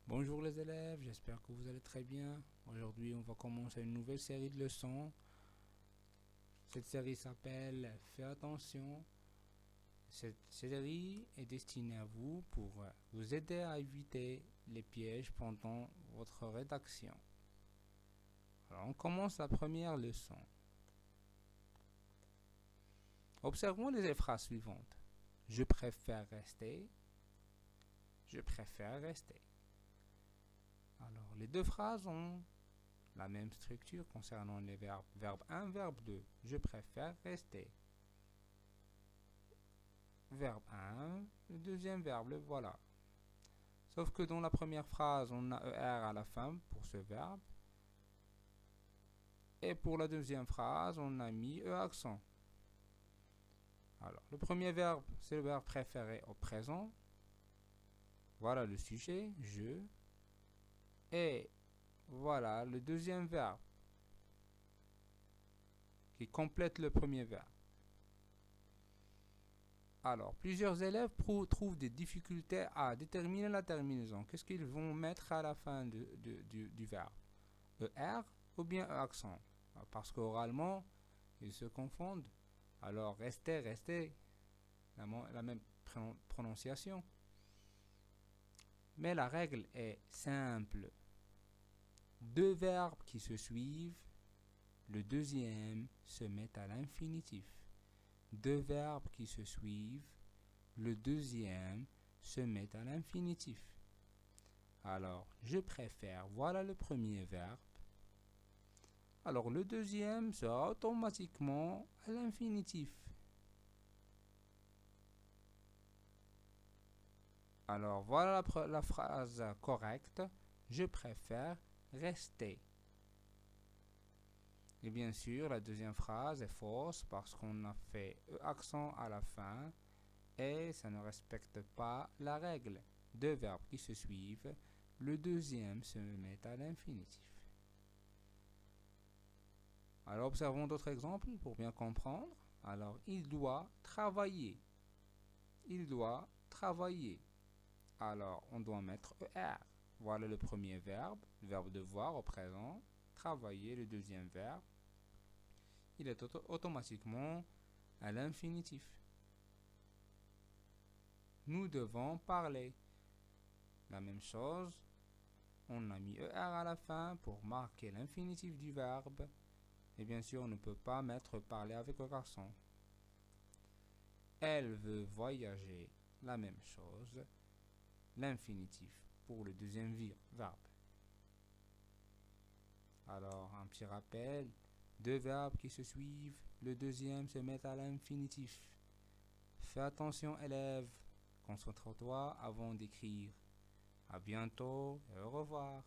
Bonjour les élèves, j'espère que vous allez très bien. Aujourd'hui, on va commencer une nouvelle série de leçons. Cette série s'appelle Fais attention. Cette série est destinée à vous pour vous aider à éviter les pièges pendant votre rédaction. Alors, on commence la première leçon. Observons les phrases suivantes. Je préfère rester. Je préfère rester. Alors, les deux phrases ont la même structure concernant les verbes. Verbe 1, verbe 2. Je préfère rester. Verbe 1, le deuxième verbe, le voilà. Sauf que dans la première phrase, on a ER à la fin pour ce verbe. Et pour la deuxième phrase, on a mis E accent. Alors, le premier verbe, c'est le verbe préféré au présent. Voilà le sujet, je. Et voilà le deuxième verbe qui complète le premier verbe. Alors, plusieurs élèves trouvent des difficultés à déterminer la terminaison. Qu'est-ce qu'ils vont mettre à la fin du verbe? ER ou bien E accent? Parce qu'oralement, ils se confondent. Alors, rester, rester, la même prononciation. Mais la règle est simple. Deux verbes qui se suivent, le deuxième se met à l'infinitif. Deux verbes qui se suivent, le deuxième se met à l'infinitif. Alors, je préfère, voilà le premier verbe. Alors, le deuxième sera automatiquement à l'infinitif. Alors, voilà la phrase correcte. Je préfère rester. Et bien sûr, la deuxième phrase est fausse parce qu'on a fait accent à la fin et ça ne respecte pas la règle. Deux verbes qui se suivent, le deuxième se met à l'infinitif. Alors, observons d'autres exemples pour bien comprendre. Alors, il doit travailler. Il doit travailler. Alors, on doit mettre ER. Voilà le premier verbe, le verbe devoir au présent. Travailler, le deuxième verbe. Il est automatiquement à l'infinitif. Nous devons parler. La même chose, on a mis ER à la fin pour marquer l'infinitif du verbe. Et bien sûr, on ne peut pas mettre parler avec le garçon. Elle veut voyager. La même chose, l'infinitif pour le deuxième verbe. Alors, un petit rappel, deux verbes qui se suivent, le deuxième se met à l'infinitif. Fais attention élève, concentre-toi avant d'écrire. À bientôt et au revoir.